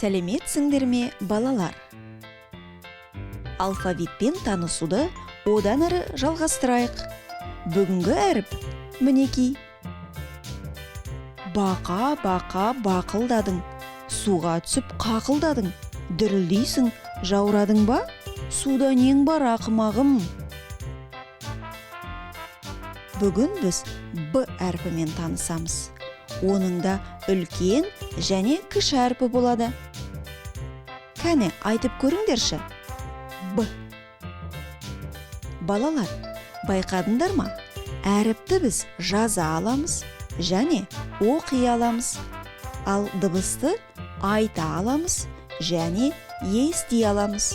Сәлеметсіңдер ме, балалар? Алфавитпен танысуды одан әрі жалғастырайық. Бүгінгі әріп мінекей. Бақа-бақа бақылдадың, суға түсіп қақылдадың, дірілдейсің, жаурадың ба? Суда нең бар ақымағым? Бүгін біз Б әрпімен танысамыз. Оның да үлкен және кіші әрпі болады. Кәне, айтып көріңдерші. Б. Балалар, байқадыңдар ма? Әріпті біз жаза аламыз және оқи аламыз. Ал дыбысты айта аламыз және ести аламыз.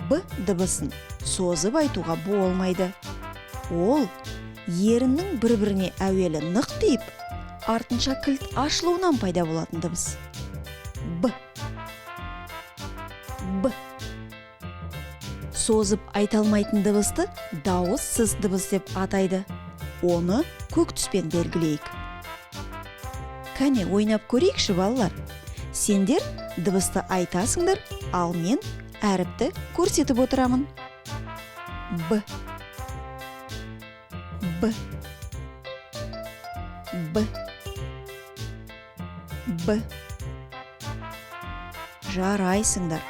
Б дыбысын созып айтуға болмайды. Ол еріннің бір-біріне әуелі нық тиіп, артынша кілт ашылуынан пайда болатын дыбыс. Б. Б. Созып айталмайтын дыбысты дауыссыз дыбыс деп атайды. Оны көк түспен белгілейік. Кәне, ойнап көрейікші, балалар. Сендер дыбысты айтасыңдар, ал мен әріпті көрсетіп отырамын. Б. Б. Б. Б. Жарайсыңдар.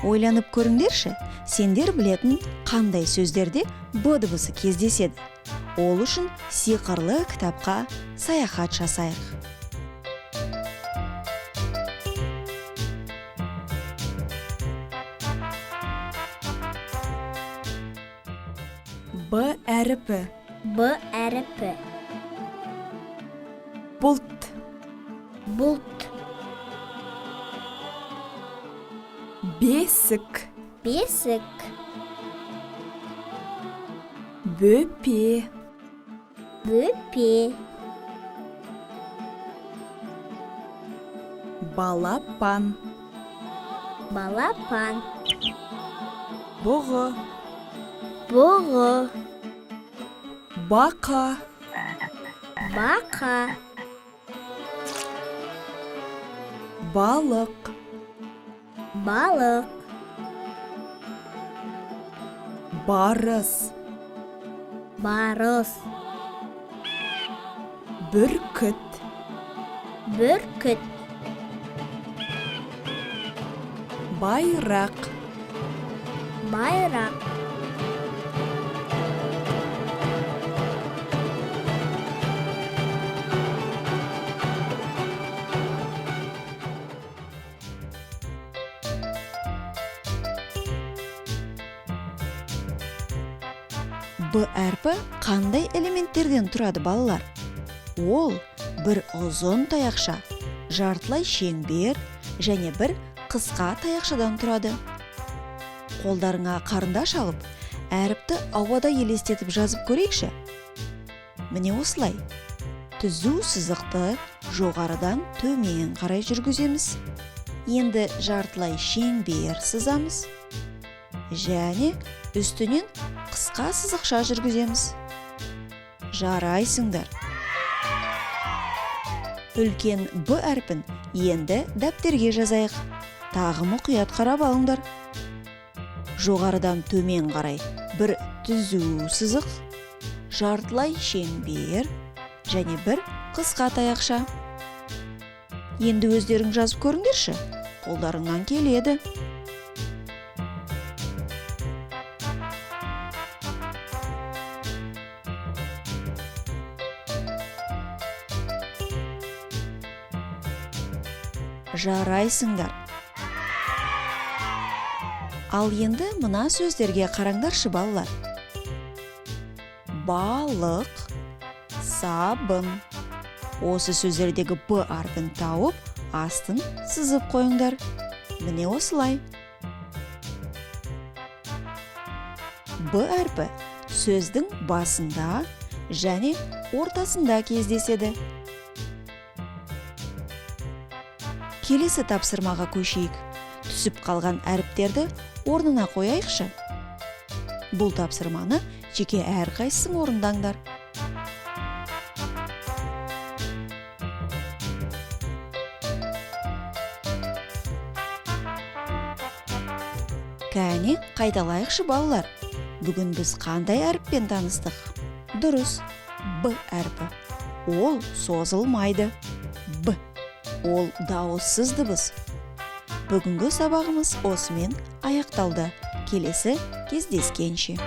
Ойланып көріңдерші, сендер білетін қандай сөздерде Б дыбысы кездеседі. Ол үшін сиқырлы кітапқа саяхат жасайық. Б әріпі. Б әріпі. Бұлт. Бұлт. Бесік. Бесік. Бөпе. Бөпе. Балапан. Балапан. Бұғы. Бұғы. Бақа. Бақа. Балық. Балық. Барыс. Барыс. Бүркіт. Бүркіт. Байрақ. Байрақ. Б әрпі қандай элементтерден тұрады, балалар? Ол бір ұзын таяқша, жартылай шеңбер және бір қысқа таяқшадан тұрады. Қолдарыңа қарындаш алып, әріпті ауада елестетіп жазып көрейікші. Міне осылай. Түзу сызықты жоғарыдан төмен қарай жүргіземіз. Енді жартылай шеңбер сызамыз. Және үстінен қысқа сызықша жүргіземіз. Жарайсыңдар. Үлкен Б әрпін енді дәптерге жазайық. Тағы мұқият қарап алыңдар. Жоғарыдан төмен қарай бір түзу сызық, жартылай шеңбер және бір қысқа таяқша. Енді өздерің жазып көріңдерші. Қолдарыңнан келеді. Жарайсыңдар. Ал енді мына сөздерге қараңдаршы, балалар. Балық, сабын. Осы сөздердегі Б әрпін тауып, астын сызып қойыңдар. Міне осылай. Б әрпі сөздің басында және ортасында кездеседі. Келесі тапсырмаға көшейік. Түсіп қалған әріптерді орнына қойайықшы. Бұл тапсырманы жеке әрқайсың орындаңдар. кәне қайталайықшы балалар. Бүгін біз қандай әріппен таныстық? Дұрыс, Б әрпі. Ол созылмайды. Б. Ол дауыссыз дыбыс. Бүгінгі сабағымыз осымен аяқталды. Келесі кездескенше.